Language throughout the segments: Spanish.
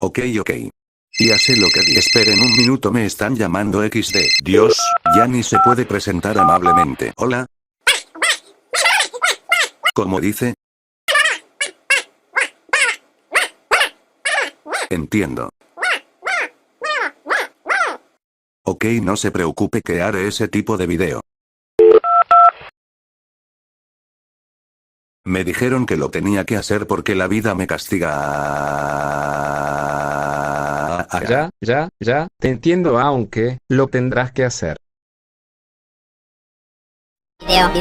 Ok. Ya sé lo que esperen un minuto, me están llamando XD. Dios, ya ni se puede presentar amablemente. Hola. ¿Cómo dice? Entiendo. Ok, no se preocupe que haré ese tipo de video. Me dijeron que lo tenía que hacer porque la vida me castiga. Ya, te entiendo, aunque lo tendrás que hacer. Video.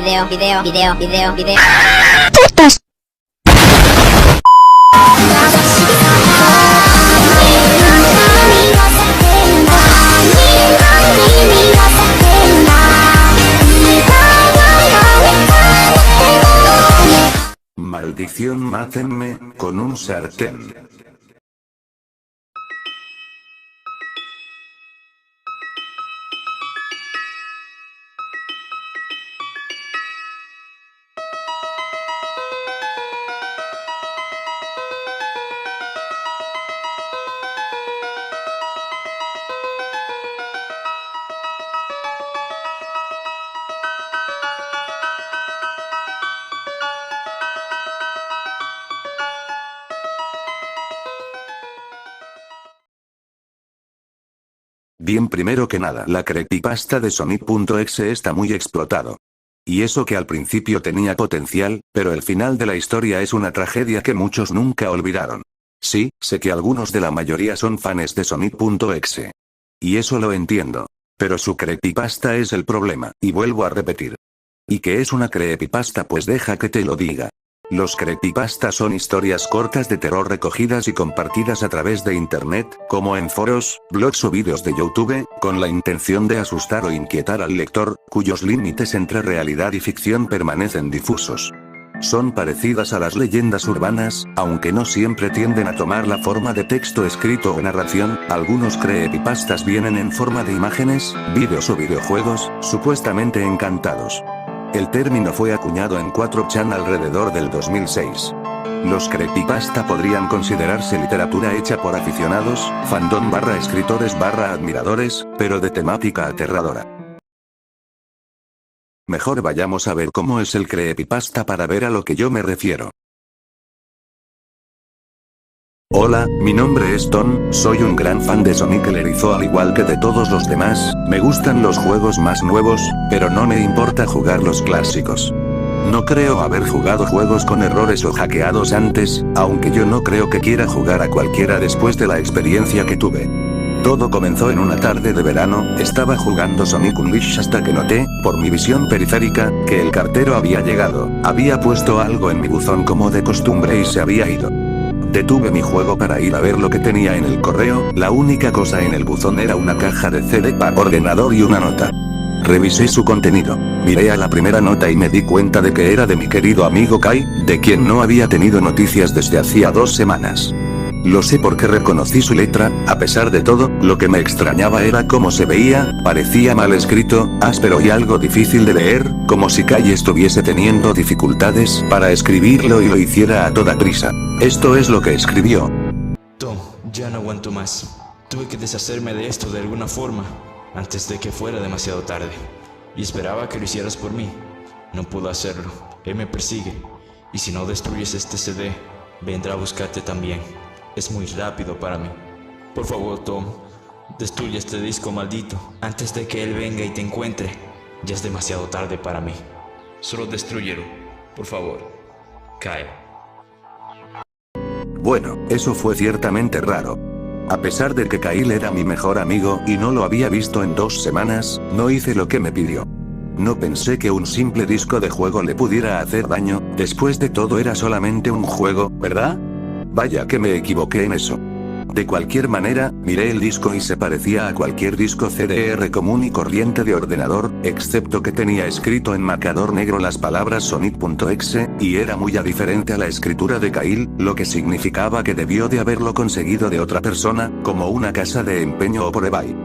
Maldición, mátenme con un sartén. Bien, primero que nada, la creepypasta de Sonic.exe está muy explotado. Y eso que al principio tenía potencial, pero el final de la historia es una tragedia que muchos nunca olvidaron. Sí, sé que algunos de la mayoría son fans de Sonic.exe. Y eso lo entiendo. Pero su creepypasta es el problema, y vuelvo a repetir. ¿Y qué es una creepypasta? Pues deja que te lo diga. Los creepypastas son historias cortas de terror recogidas y compartidas a través de internet, como en foros, blogs o vídeos de YouTube, con la intención de asustar o inquietar al lector, cuyos límites entre realidad y ficción permanecen difusos. Son parecidas a las leyendas urbanas, aunque no siempre tienden a tomar la forma de texto escrito o narración. Algunos creepypastas vienen en forma de imágenes, vídeos o videojuegos, supuestamente encantados. El término fue acuñado en 4chan alrededor del 2006. Los creepypasta podrían considerarse literatura hecha por aficionados, fandom / escritores / admiradores, pero de temática aterradora. Mejor vayamos a ver cómo es el creepypasta para ver a lo que yo me refiero. Hola, mi nombre es Tom, soy un gran fan de Sonic el Erizo al igual que de todos los demás, me gustan los juegos más nuevos, pero no me importa jugar los clásicos. No creo haber jugado juegos con errores o hackeados antes, aunque yo no creo que quiera jugar a cualquiera después de la experiencia que tuve. Todo comenzó en una tarde de verano, estaba jugando Sonic Unleashed hasta que noté, por mi visión periférica, que el cartero había llegado, había puesto algo en mi buzón como de costumbre y se había ido. Detuve mi juego para ir a ver lo que tenía en el correo, la única cosa en el buzón era una caja de CD para ordenador y una nota. Revisé su contenido, miré a la primera nota y me di cuenta de que era de mi querido amigo Kai, de quien no había tenido noticias desde hacía 2 semanas. Lo sé porque reconocí su letra, a pesar de todo, lo que me extrañaba era cómo se veía, parecía mal escrito, áspero y algo difícil de leer, como si Kai estuviese teniendo dificultades para escribirlo y lo hiciera a toda prisa. Esto es lo que escribió. Tom, ya no aguanto más. Tuve que deshacerme de esto de alguna forma, antes de que fuera demasiado tarde. Y esperaba que lo hicieras por mí. No puedo hacerlo. Él me persigue. Y si no destruyes este CD, vendrá a buscarte también. Es muy rápido para mí. Por favor, Tom, destruye este disco maldito antes de que él venga y te encuentre. Ya es demasiado tarde para mí. Solo destrúyelo, por favor. Kyle. Bueno, eso fue ciertamente raro. A pesar de que Kyle era mi mejor amigo y no lo había visto en 2 semanas, no hice lo que me pidió. No pensé que un simple disco de juego le pudiera hacer daño, después de todo era solamente un juego, ¿verdad? Vaya que me equivoqué en eso. De cualquier manera, miré el disco y se parecía a cualquier disco CDR común y corriente de ordenador, excepto que tenía escrito en marcador negro las palabras Sonic.exe, y era muy diferente a la escritura de Kyle, lo que significaba que debió de haberlo conseguido de otra persona, como una casa de empeño o por eBay.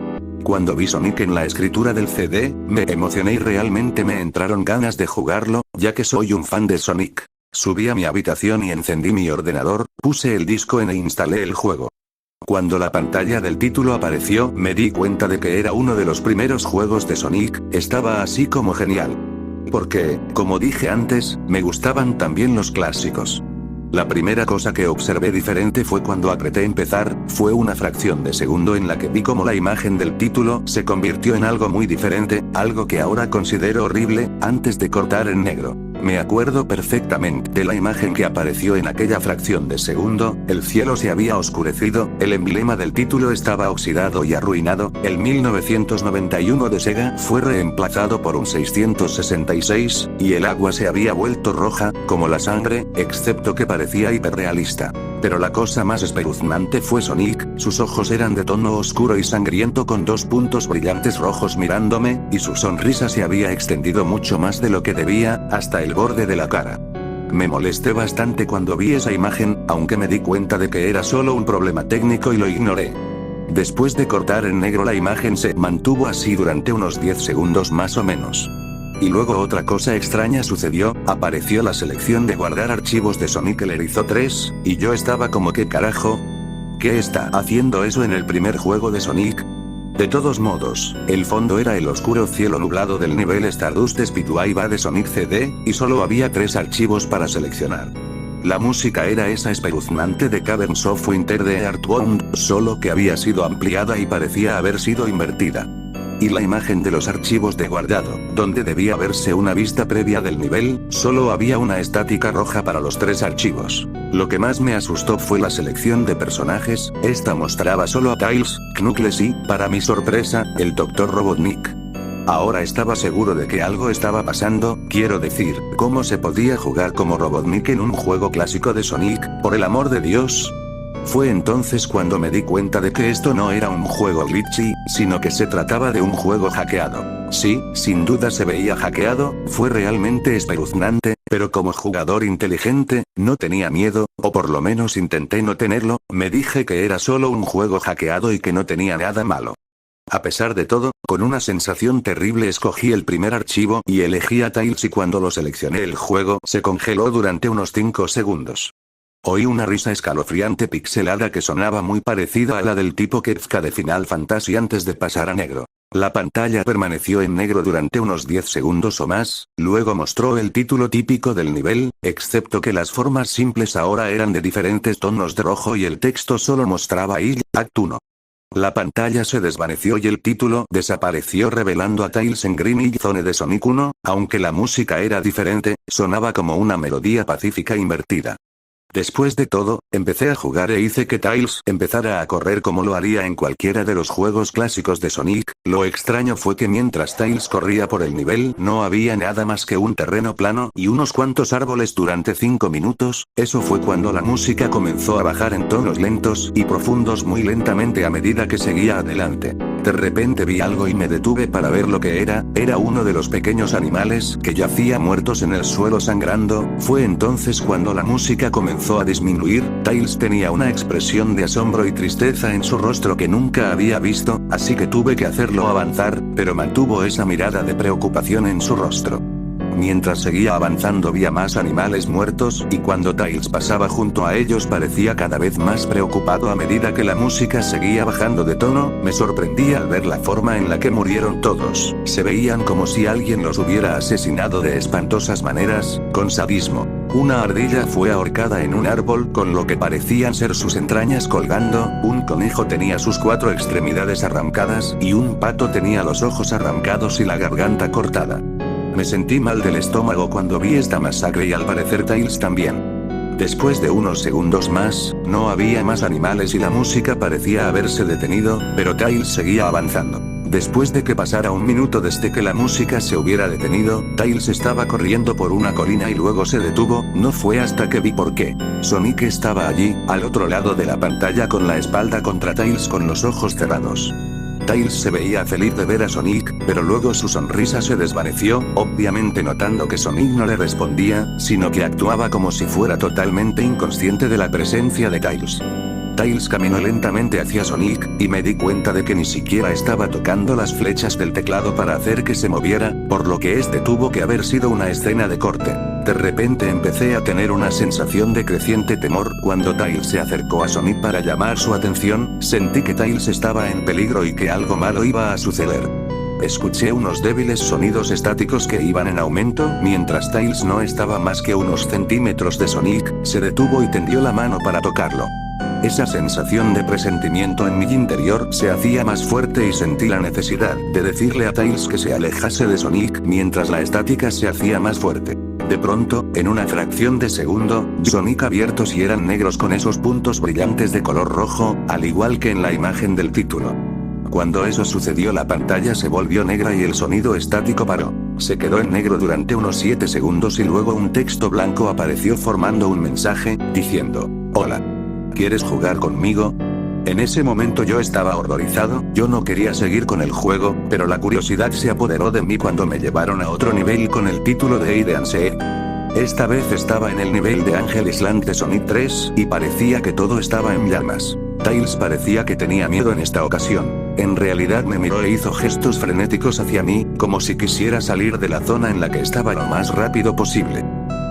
Cuando vi Sonic en la escritura del CD, me emocioné y realmente me entraron ganas de jugarlo, ya que soy un fan de Sonic. Subí a mi habitación y encendí mi ordenador, puse el disco e instalé el juego. Cuando la pantalla del título apareció, me di cuenta de que era uno de los primeros juegos de Sonic. Estaba así como genial. Porque, como dije antes, me gustaban también los clásicos. La primera cosa que observé diferente fue cuando apreté empezar, fue una fracción de segundo en la que vi como la imagen del título se convirtió en algo muy diferente, algo que ahora considero horrible, antes de cortar en negro. Me acuerdo perfectamente de la imagen que apareció en aquella fracción de segundo, el cielo se había oscurecido, el emblema del título estaba oxidado y arruinado, el 1991 de Sega fue reemplazado por un 666, y el agua se había vuelto roja, como la sangre, excepto que parecía hiperrealista. Pero la cosa más espeluznante fue Sonic, sus ojos eran de tono oscuro y sangriento con dos puntos brillantes rojos mirándome, y su sonrisa se había extendido mucho más de lo que debía, hasta el borde de la cara. Me molesté bastante cuando vi esa imagen, aunque me di cuenta de que era solo un problema técnico y lo ignoré. Después de cortar en negro la imagen se mantuvo así durante unos 10 segundos más o menos. Y luego otra cosa extraña sucedió, apareció la selección de guardar archivos de Sonic el Erizo 3, y yo estaba como ¿qué carajo? ¿Qué está haciendo eso en el primer juego de Sonic? De todos modos, el fondo era el oscuro cielo nublado del nivel Stardust Speedway de Sonic CD, y solo había 3 archivos para seleccionar. La música era esa espeluznante de Caverns of Winter de Earthbound, solo que había sido ampliada y parecía haber sido invertida. Y la imagen de los archivos de guardado, donde debía verse una vista previa del nivel, solo había una estática roja para los 3 archivos. Lo que más me asustó fue la selección de personajes, esta mostraba solo a Tails, Knuckles y, para mi sorpresa, el Dr. Robotnik. Ahora estaba seguro de que algo estaba pasando, quiero decir, ¿cómo se podía jugar como Robotnik en un juego clásico de Sonic, por el amor de Dios? Fue entonces cuando me di cuenta de que esto no era un juego glitchy, sino que se trataba de un juego hackeado. Sí, sin duda se veía hackeado, fue realmente espeluznante, pero como jugador inteligente, no tenía miedo, o por lo menos intenté no tenerlo, me dije que era solo un juego hackeado y que no tenía nada malo. A pesar de todo, con una sensación terrible escogí el primer archivo y elegí a Tails y cuando lo seleccioné el juego se congeló durante unos 5 segundos. Oí una risa escalofriante pixelada que sonaba muy parecida a la del tipo Kefka de Final Fantasy antes de pasar a negro. La pantalla permaneció en negro durante unos 10 segundos o más, luego mostró el título típico del nivel, excepto que las formas simples ahora eran de diferentes tonos de rojo y el texto solo mostraba I, Act 1. La pantalla se desvaneció y el título desapareció revelando a Tails en Green Hill Zone de Sonic 1, aunque la música era diferente, sonaba como una melodía pacífica invertida. Después de todo, empecé a jugar e hice que Tails empezara a correr como lo haría en cualquiera de los juegos clásicos de Sonic. Lo extraño fue que mientras Tails corría por el nivel no había nada más que un terreno plano y unos cuantos árboles durante 5 minutos, eso fue cuando la música comenzó a bajar en tonos lentos y profundos muy lentamente a medida que seguía adelante. De repente vi algo y me detuve para ver lo que era uno de los pequeños animales que yacía muertos en el suelo sangrando. Fue entonces cuando la música comenzó a disminuir, Tails tenía una expresión de asombro y tristeza en su rostro que nunca había visto, así que tuve que hacerlo avanzar, pero mantuvo esa mirada de preocupación en su rostro. Mientras seguía avanzando vi a más animales muertos, y cuando Tails pasaba junto a ellos parecía cada vez más preocupado a medida que la música seguía bajando de tono. Me sorprendí al ver la forma en la que murieron todos. Se veían como si alguien los hubiera asesinado de espantosas maneras, con sadismo. Una ardilla fue ahorcada en un árbol con lo que parecían ser sus entrañas colgando, un conejo tenía sus 4 extremidades arrancadas y un pato tenía los ojos arrancados y la garganta cortada. Me sentí mal del estómago cuando vi esta masacre y al parecer Tails también. Después de unos segundos más, no había más animales y la música parecía haberse detenido, pero Tails seguía avanzando. Después de que pasara un minuto desde que la música se hubiera detenido, Tails estaba corriendo por una colina y luego se detuvo, no fue hasta que vi por qué. Sonic estaba allí, al otro lado de la pantalla con la espalda contra Tails con los ojos cerrados. Tails se veía feliz de ver a Sonic, pero luego su sonrisa se desvaneció, obviamente notando que Sonic no le respondía, sino que actuaba como si fuera totalmente inconsciente de la presencia de Tails. Tails caminó lentamente hacia Sonic, y me di cuenta de que ni siquiera estaba tocando las flechas del teclado para hacer que se moviera, por lo que este tuvo que haber sido una escena de corte. De repente empecé a tener una sensación de creciente temor. Cuando Tails se acercó a Sonic para llamar su atención, sentí que Tails estaba en peligro y que algo malo iba a suceder. Escuché unos débiles sonidos estáticos que iban en aumento. Mientras Tails no estaba más que unos centímetros de Sonic, se detuvo y tendió la mano para tocarlo. Esa sensación de presentimiento en mi interior se hacía más fuerte y sentí la necesidad de decirle a Tails que se alejase de Sonic mientras la estática se hacía más fuerte. De pronto, en una fracción de segundo, Sonic abiertos y eran negros con esos puntos brillantes de color rojo, al igual que en la imagen del título. Cuando eso sucedió, la pantalla se volvió negra y el sonido estático paró. Se quedó en negro durante unos 7 segundos y luego un texto blanco apareció formando un mensaje, diciendo: "Hola. ¿Quieres jugar conmigo?". En ese momento yo estaba horrorizado. Yo no quería seguir con el juego, pero la curiosidad se apoderó de mí cuando me llevaron a otro nivel con el título de Hide and Seek. Esta vez estaba en el nivel de Angel Island de Sonic 3, y parecía que todo estaba en llamas. Tails parecía que tenía miedo en esta ocasión. En realidad me miró e hizo gestos frenéticos hacia mí, como si quisiera salir de la zona en la que estaba lo más rápido posible.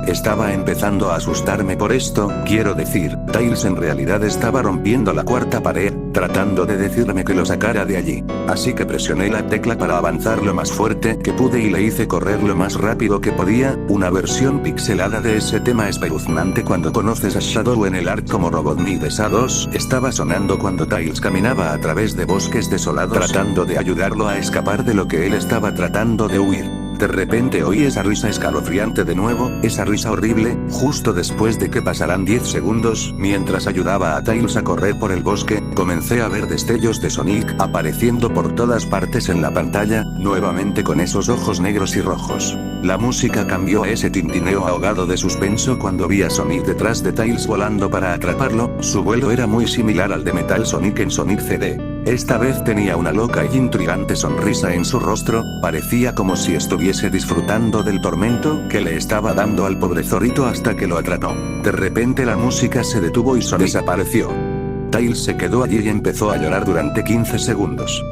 Estaba empezando a asustarme por esto, quiero decir, Tails en realidad estaba rompiendo la cuarta pared, tratando de decirme que lo sacara de allí. Así que presioné la tecla para avanzar lo más fuerte que pude y le hice correr lo más rápido que podía. Una versión pixelada de ese tema espeluznante cuando conoces a Shadow en el arc como Robotnik de SA2 estaba sonando cuando Tails caminaba a través de bosques desolados tratando de ayudarlo a escapar de lo que él estaba tratando de huir. De repente oí esa risa escalofriante de nuevo, esa risa horrible, justo después de que pasaran 10 segundos, mientras ayudaba a Tails a correr por el bosque, comencé a ver destellos de Sonic apareciendo por todas partes en la pantalla, nuevamente con esos ojos negros y rojos. La música cambió a ese tintineo ahogado de suspenso cuando vi a Sonic detrás de Tails volando para atraparlo. Su vuelo era muy similar al de Metal Sonic en Sonic CD. Esta vez tenía una loca y intrigante sonrisa en su rostro, parecía como si estuviese disfrutando del tormento que le estaba dando al pobre zorrito hasta que lo atrapó. De repente la música se detuvo y Sonic desapareció. Tails se quedó allí y empezó a llorar durante 15 segundos.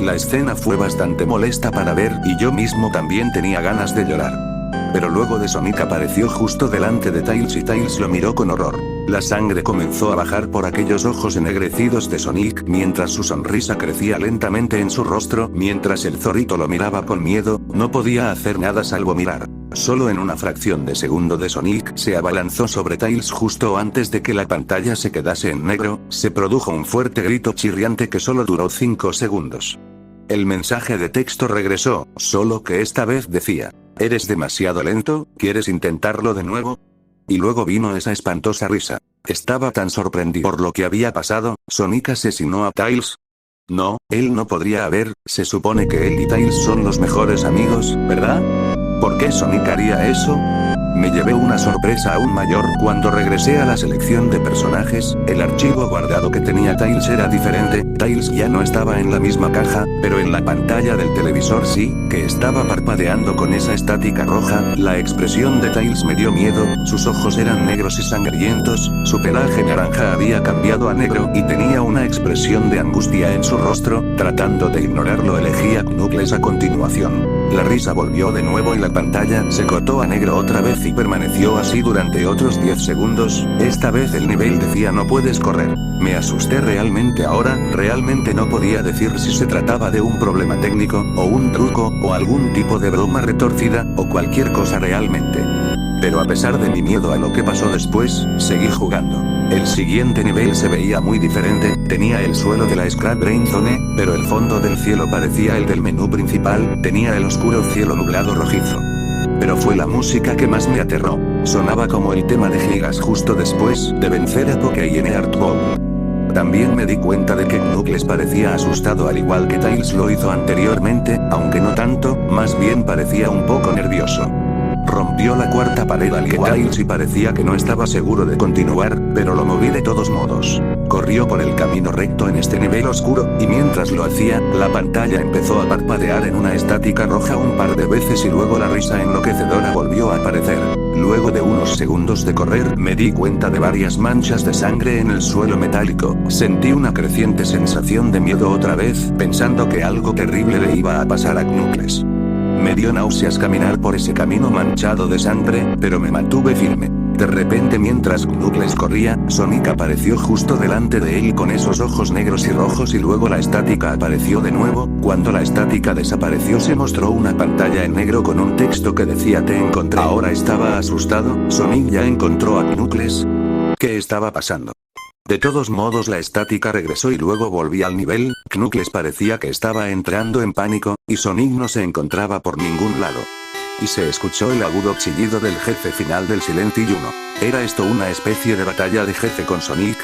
La escena fue bastante molesta para ver y yo mismo también tenía ganas de llorar. Pero luego de Sonic apareció justo delante de Tails y Tails lo miró con horror. La sangre comenzó a bajar por aquellos ojos ennegrecidos de Sonic mientras su sonrisa crecía lentamente en su rostro. Mientras el zorrito lo miraba con miedo, no podía hacer nada salvo mirar. Solo en una fracción de segundo de Sonic se abalanzó sobre Tails justo antes de que la pantalla se quedase en negro. Se produjo un fuerte grito chirriante que solo duró 5 segundos. El mensaje de texto regresó, solo que esta vez decía: "¿Eres demasiado lento? ¿Quieres intentarlo de nuevo?". Y luego vino esa espantosa risa. Estaba tan sorprendido por lo que había pasado. ¿Sonic asesinó a Tails? No, él no podría haber, se supone que él y Tails son los mejores amigos, ¿verdad? ¿Por qué Sonic haría eso? Me llevé una sorpresa aún mayor cuando regresé a la selección de personajes. El archivo guardado que tenía Tails era diferente. Tails ya no estaba en la misma caja, pero en la pantalla del televisor sí, que estaba parpadeando con esa estática roja. La expresión de Tails me dio miedo, sus ojos eran negros y sangrientos, su pelaje naranja había cambiado a negro y tenía una expresión de angustia en su rostro. Tratando de ignorarlo elegí a Knuckles a continuación. La risa volvió de nuevo y la pantalla se cortó a negro otra vez y permaneció así durante otros 10 segundos. Esta vez el nivel decía: "No puedes correr". Me asusté realmente ahora, realmente no podía decir si se trataba de un problema técnico, o un truco, o algún tipo de broma retorcida, o cualquier cosa realmente. Pero a pesar de mi miedo a lo que pasó después, seguí jugando. El siguiente nivel se veía muy diferente, tenía el suelo de la Scrap Brain Zone, pero el fondo del cielo parecía el del menú principal, tenía el oscuro cielo nublado rojizo. Pero fue la música que más me aterró. Sonaba como el tema de Gigas justo después de vencer a Pokey en Earth Bowl. También me di cuenta de que Knuckles parecía asustado al igual que Tails lo hizo anteriormente, aunque no tanto, más bien parecía un poco nervioso. Rompió la cuarta pared al igual que Tails y parecía que no estaba seguro de continuar, pero lo moví de todos modos. Corrió por el camino recto en este nivel oscuro, y mientras lo hacía, la pantalla empezó a parpadear en una estática roja un par de veces y luego la risa enloquecedora volvió a aparecer. Luego de unos segundos de correr, me di cuenta de varias manchas de sangre en el suelo metálico. Sentí una creciente sensación de miedo otra vez, pensando que algo terrible le iba a pasar a Knuckles. Me Me dio náuseas caminar por ese camino manchado de sangre, pero me mantuve firme. De repente, mientras Knuckles corría, Sonic apareció justo delante de él con esos ojos negros y rojos y luego la estática apareció de nuevo. Cuando la estática desapareció se mostró una pantalla en negro con un texto que decía te encontré. Ahora estaba asustado, Sonic ya encontró a Knuckles. ¿Qué estaba pasando? De todos modos la estática regresó y luego volví al nivel. Knuckles parecía que estaba entrando en pánico, y Sonic no se encontraba por ningún lado. Y se escuchó el agudo chillido del jefe final del Silent Hill 1. ¿Era esto una especie de batalla de jefe con Sonic?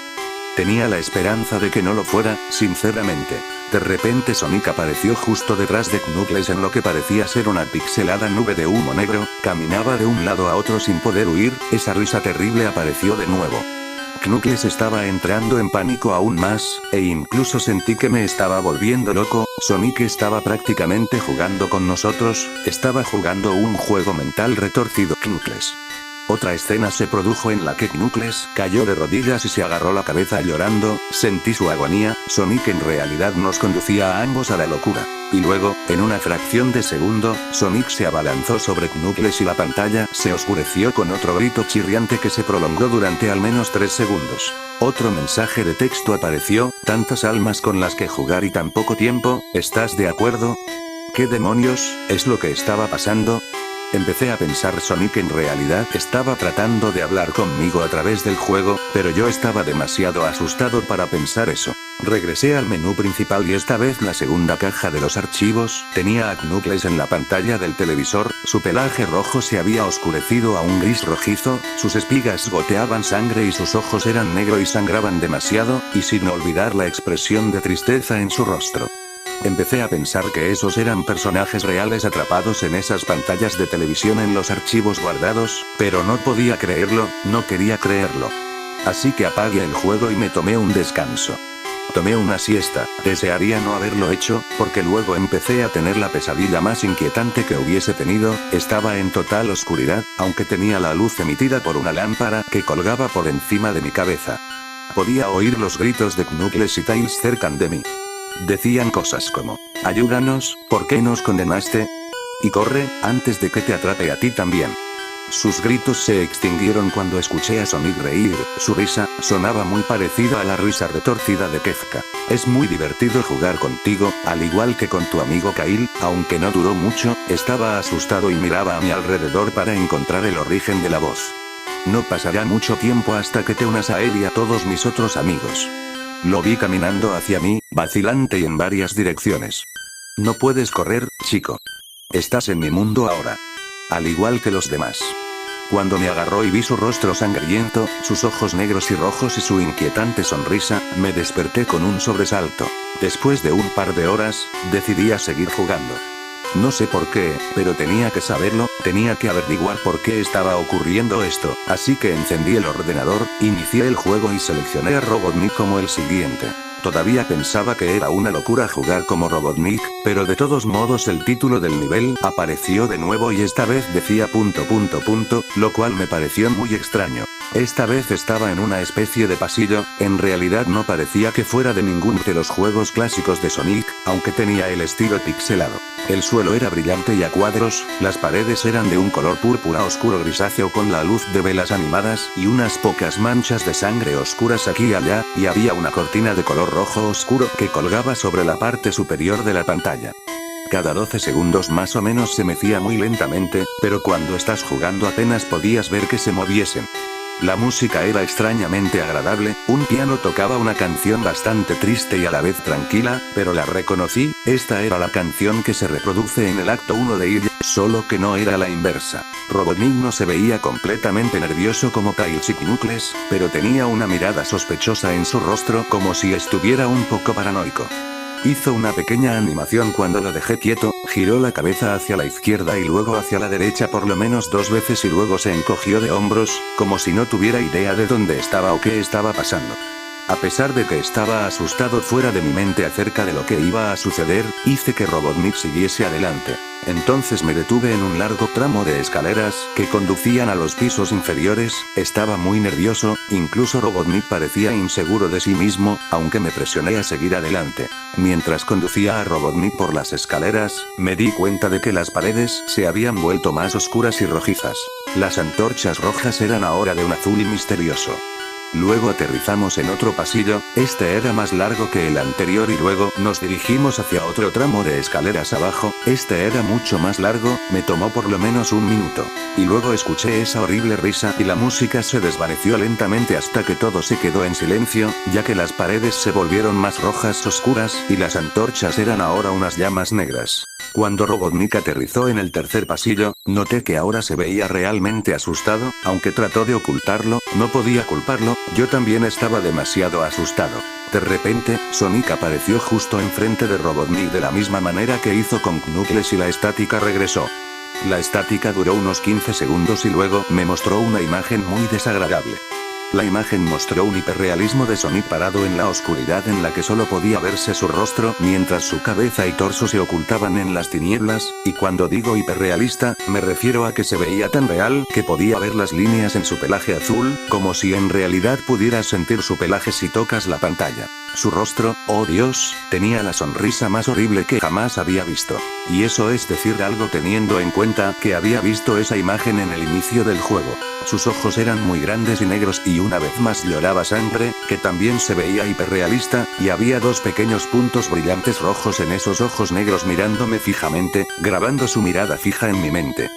Tenía la esperanza de que no lo fuera, sinceramente. De repente Sonic apareció justo detrás de Knuckles en lo que parecía ser una pixelada nube de humo negro, caminaba de un lado a otro sin poder huir, esa risa terrible apareció de nuevo. Knuckles estaba entrando en pánico aún más, e incluso sentí que me estaba volviendo loco. Sonic estaba prácticamente jugando con nosotros, estaba jugando un juego mental retorcido. Knuckles. Otra escena se produjo en la que Knuckles cayó de rodillas y se agarró la cabeza llorando, sentí su agonía. Sonic en realidad nos conducía a ambos a la locura. Y luego, en una fracción de segundo, Sonic se abalanzó sobre Knuckles y la pantalla se oscureció con otro grito chirriante que se prolongó durante al menos 3 segundos. Otro mensaje de texto apareció, tantas almas con las que jugar y tan poco tiempo, ¿estás de acuerdo? ¿Qué demonios es lo que estaba pasando? Empecé a pensar Sonic en realidad estaba tratando de hablar conmigo a través del juego, pero yo estaba demasiado asustado para pensar eso. Regresé al menú principal y esta vez la segunda caja de los archivos tenía a Knuckles en la pantalla del televisor, su pelaje rojo se había oscurecido a un gris rojizo, sus espigas goteaban sangre y sus ojos eran negros y sangraban demasiado, y sin olvidar la expresión de tristeza en su rostro. Empecé a pensar que esos eran personajes reales atrapados en esas pantallas de televisión en los archivos guardados, pero no podía creerlo, no quería creerlo. Así que apagué el juego y me tomé un descanso. Tomé una siesta, desearía no haberlo hecho, porque luego empecé a tener la pesadilla más inquietante que hubiese tenido. Estaba en total oscuridad, aunque tenía la luz emitida por una lámpara que colgaba por encima de mi cabeza. Podía oír los gritos de Knuckles y Tails cerca de mí. Decían cosas como, ayúdanos, ¿por qué nos condenaste? Y corre, antes de que te atrape a ti también. Sus gritos se extinguieron cuando escuché a Sonic reír, su risa sonaba muy parecida a la risa retorcida de Kefka. Es muy divertido jugar contigo, al igual que con tu amigo Kyle, aunque no duró mucho, estaba asustado y miraba a mi alrededor para encontrar el origen de la voz. No pasará mucho tiempo hasta que te unas a él y a todos mis otros amigos. Lo vi caminando hacia mí, vacilante y en varias direcciones. No puedes correr, chico. Estás en mi mundo ahora. Al igual que los demás. Cuando me agarró y vi su rostro sangriento, sus ojos negros y rojos y su inquietante sonrisa, me desperté con un sobresalto. Después de un par de horas, decidí a seguir jugando. No sé por qué, pero tenía que saberlo, tenía que averiguar por qué estaba ocurriendo esto, así que encendí el ordenador, inicié el juego y seleccioné a Robotnik como el siguiente. Todavía pensaba que era una locura jugar como Robotnik, pero de todos modos el título del nivel apareció de nuevo y esta vez decía ... lo cual me pareció muy extraño. Esta vez estaba en una especie de pasillo, en realidad no parecía que fuera de ninguno de los juegos clásicos de Sonic, aunque tenía el estilo pixelado. El suelo era brillante y a cuadros, las paredes eran de un color púrpura oscuro grisáceo con la luz de velas animadas y unas pocas manchas de sangre oscuras aquí y allá, y había una cortina de color rojo oscuro que colgaba sobre la parte superior de la pantalla. Cada 12 segundos más o menos se mecía muy lentamente, pero cuando estás jugando apenas podías ver que se moviesen. La música era extrañamente agradable, un piano tocaba una canción bastante triste y a la vez tranquila, pero la reconocí, esta era la canción que se reproduce en el acto 1 de It, solo que no era la inversa. Robotnik no se veía completamente nervioso como Tails y Knuckles, pero tenía una mirada sospechosa en su rostro como si estuviera un poco paranoico. Hizo una pequeña animación cuando lo dejé quieto, giró la cabeza hacia la izquierda y luego hacia la derecha por lo menos 2 veces y luego se encogió de hombros, como si no tuviera idea de dónde estaba o qué estaba pasando. A pesar de que estaba asustado fuera de mi mente acerca de lo que iba a suceder, hice que Robotnik siguiese adelante. Entonces me detuve en un largo tramo de escaleras que conducían a los pisos inferiores. Estaba muy nervioso, incluso Robotnik parecía inseguro de sí mismo, aunque me presioné a seguir adelante. Mientras conducía a Robotnik por las escaleras, me di cuenta de que las paredes se habían vuelto más oscuras y rojizas. Las antorchas rojas eran ahora de un azul y misterioso. Luego aterrizamos en otro pasillo, este era más largo que el anterior y luego nos dirigimos hacia otro tramo de escaleras abajo, este era mucho más largo, me tomó por lo menos un minuto. Y luego escuché esa horrible risa y la música se desvaneció lentamente hasta que todo se quedó en silencio, ya que las paredes se volvieron más rojas oscuras y las antorchas eran ahora unas llamas negras. Cuando Robotnik aterrizó en el tercer pasillo, noté que ahora se veía realmente asustado, aunque trató de ocultarlo, no podía culparlo, yo también estaba demasiado asustado. De repente, Sonic apareció justo enfrente de Robotnik de la misma manera que hizo con Knuckles y la estática regresó. La estática duró unos 15 segundos y luego me mostró una imagen muy desagradable. La imagen mostró un hiperrealismo de Sonic parado en la oscuridad en la que solo podía verse su rostro mientras su cabeza y torso se ocultaban en las tinieblas, y cuando digo hiperrealista, me refiero a que se veía tan real que podía ver las líneas en su pelaje azul, como si en realidad pudieras sentir su pelaje si tocas la pantalla. Su rostro, oh Dios, tenía la sonrisa más horrible que jamás había visto. Y eso es decir algo teniendo en cuenta que había visto esa imagen en el inicio del juego. Sus ojos eran muy grandes y negros y una vez más lloraba sangre, que también se veía hiperrealista, y había dos pequeños puntos brillantes rojos en esos ojos negros mirándome fijamente, grabando su mirada fija en mi mente.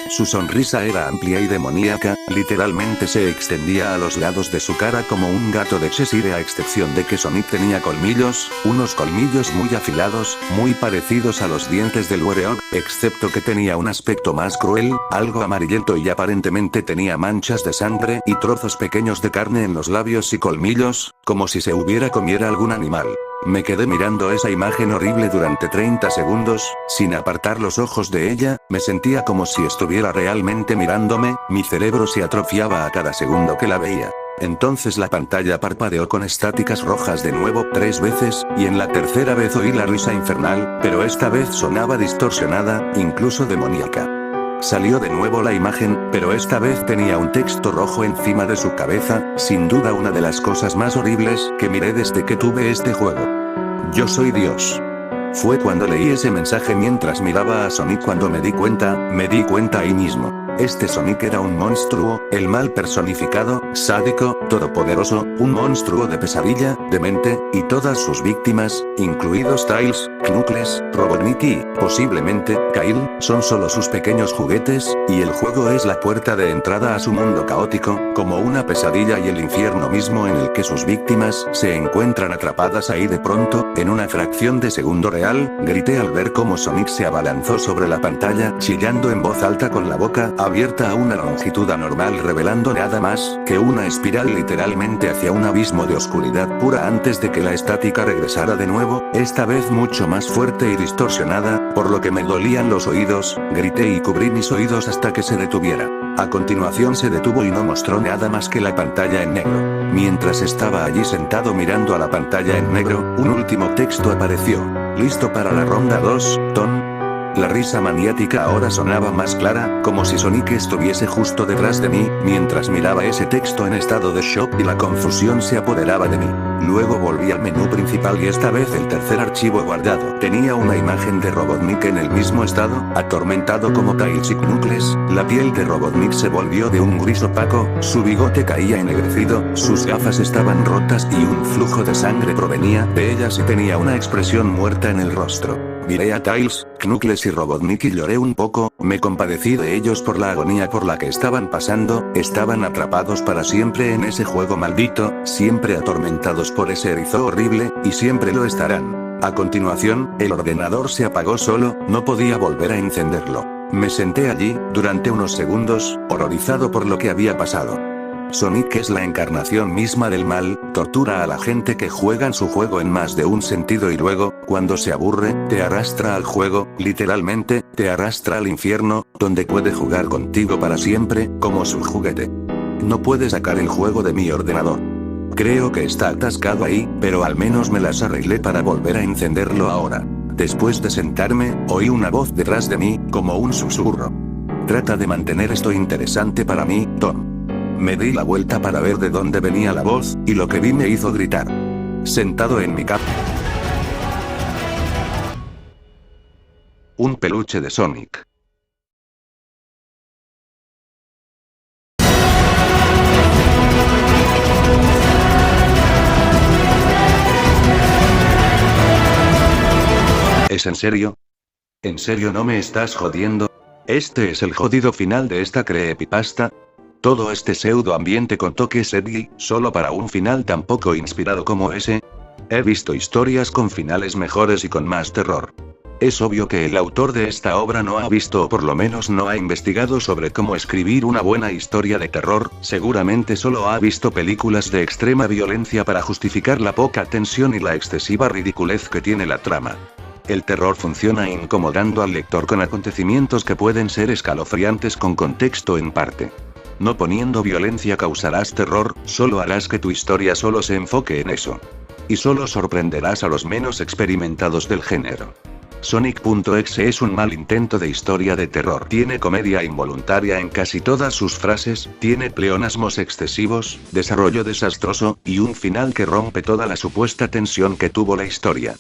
Su sonrisa era amplia y demoníaca, literalmente se extendía a los lados de su cara como un gato de Cheshire a excepción de que Sonic tenía colmillos, unos colmillos muy afilados, muy parecidos a los dientes del Warrior, excepto que tenía un aspecto más cruel, algo amarillento y aparentemente tenía manchas de sangre y trozos pequeños de carne en los labios y colmillos, como si se hubiera comido algún animal. Me quedé mirando esa imagen horrible durante 30 segundos, sin apartar los ojos de ella, me sentía como si estuviera realmente mirándome, mi cerebro se atrofiaba a cada segundo que la veía. Entonces la pantalla parpadeó con estáticas rojas de nuevo 3 veces, y en la tercera vez oí la risa infernal, pero esta vez sonaba distorsionada, incluso demoníaca. Salió de nuevo la imagen, pero esta vez tenía un texto rojo encima de su cabeza, sin duda una de las cosas más horribles que miré desde que tuve este juego. Yo soy Dios. Fue cuando leí ese mensaje mientras miraba a Sonic cuando me di cuenta ahí mismo. Este Sonic era un monstruo, el mal personificado, sádico, todopoderoso, un monstruo de pesadilla, demente, y todas sus víctimas, incluidos Tails, Knuckles, Robotnik y, posiblemente, Kyle, son solo sus pequeños juguetes, y el juego es la puerta de entrada a su mundo caótico, como una pesadilla y el infierno mismo en el que sus víctimas se encuentran atrapadas ahí de pronto, en una fracción de segundo real, grité al ver cómo Sonic se abalanzó sobre la pantalla, chillando en voz alta con la boca abierta a una longitud anormal revelando nada más que una espiral literalmente hacia un abismo de oscuridad pura antes de que la estática regresara de nuevo, esta vez mucho más fuerte y distorsionada, por lo que me dolían los oídos, grité y cubrí mis oídos hasta que se detuviera. A continuación se detuvo y no mostró nada más que la pantalla en negro. Mientras estaba allí sentado mirando a la pantalla en negro, un último texto apareció. ¿Listo para la ronda 2, Tom? La risa maniática ahora sonaba más clara, como si Sonic estuviese justo detrás de mí, mientras miraba ese texto en estado de shock y la confusión se apoderaba de mí. Luego volví al menú principal y esta vez el tercer archivo guardado tenía una imagen de Robotnik en el mismo estado, atormentado como Tails y Knuckles, la piel de Robotnik se volvió de un gris opaco, su bigote caía ennegrecido, sus gafas estaban rotas y un flujo de sangre provenía de ellas y tenía una expresión muerta en el rostro. Miré a Tails, Knuckles y Robotnik y lloré un poco, me compadecí de ellos por la agonía por la que estaban pasando, estaban atrapados para siempre en ese juego maldito, siempre atormentados por ese erizo horrible, y siempre lo estarán. A continuación, el ordenador se apagó solo, no podía volver a encenderlo. Me senté allí, durante unos segundos, horrorizado por lo que había pasado. Sonic es la encarnación misma del mal, tortura a la gente que juegan su juego en más de un sentido y luego, cuando se aburre, te arrastra al juego, literalmente, te arrastra al infierno, donde puede jugar contigo para siempre, como su juguete. No puede sacar el juego de mi ordenador. Creo que está atascado ahí, pero al menos me las arreglé para volver a encenderlo ahora. Después de sentarme, oí una voz detrás de mí, como un susurro. Trata de mantener esto interesante para mí, Tom. Me di la vuelta para ver de dónde venía la voz, y lo que vi me hizo gritar. Sentado en mi cama. Un peluche de Sonic. ¿Es en serio? ¿En serio no me estás jodiendo? ¿Este es el jodido final de esta creepypasta? Todo este pseudo ambiente con toques edgy, solo para un final tan poco inspirado como ese. He visto historias con finales mejores y con más terror. Es obvio que el autor de esta obra no ha visto o por lo menos no ha investigado sobre cómo escribir una buena historia de terror, seguramente solo ha visto películas de extrema violencia para justificar la poca tensión y la excesiva ridiculez que tiene la trama. El terror funciona incomodando al lector con acontecimientos que pueden ser escalofriantes con contexto en parte. No poniendo violencia causarás terror, solo harás que tu historia solo se enfoque en eso. Y solo sorprenderás a los menos experimentados del género. Sonic.exe es un mal intento de historia de terror. Tiene comedia involuntaria en casi todas sus frases, tiene pleonasmos excesivos, desarrollo desastroso, y un final que rompe toda la supuesta tensión que tuvo la historia.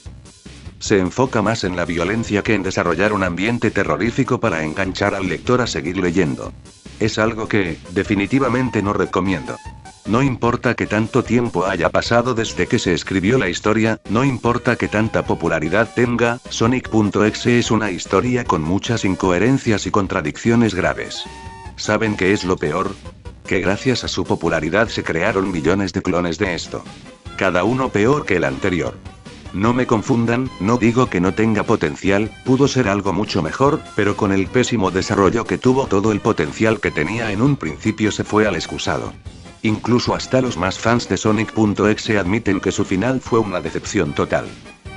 Se enfoca más en la violencia que en desarrollar un ambiente terrorífico para enganchar al lector a seguir leyendo. Es algo que, definitivamente no recomiendo. No importa que tanto tiempo haya pasado desde que se escribió la historia, no importa que tanta popularidad tenga, Sonic.exe es una historia con muchas incoherencias y contradicciones graves. ¿Saben qué es lo peor? Que gracias a su popularidad se crearon millones de clones de esto. Cada uno peor que el anterior. No me confundan, no digo que no tenga potencial, pudo ser algo mucho mejor, pero con el pésimo desarrollo que tuvo todo el potencial que tenía en un principio se fue al excusado. Incluso hasta los más fans de Sonic.exe admiten que su final fue una decepción total.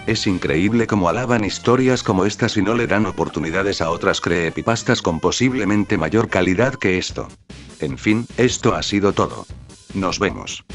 Es increíble cómo alaban historias como estas y no le dan oportunidades a otras creepypastas con posiblemente mayor calidad que esto. En fin, esto ha sido todo. Nos vemos.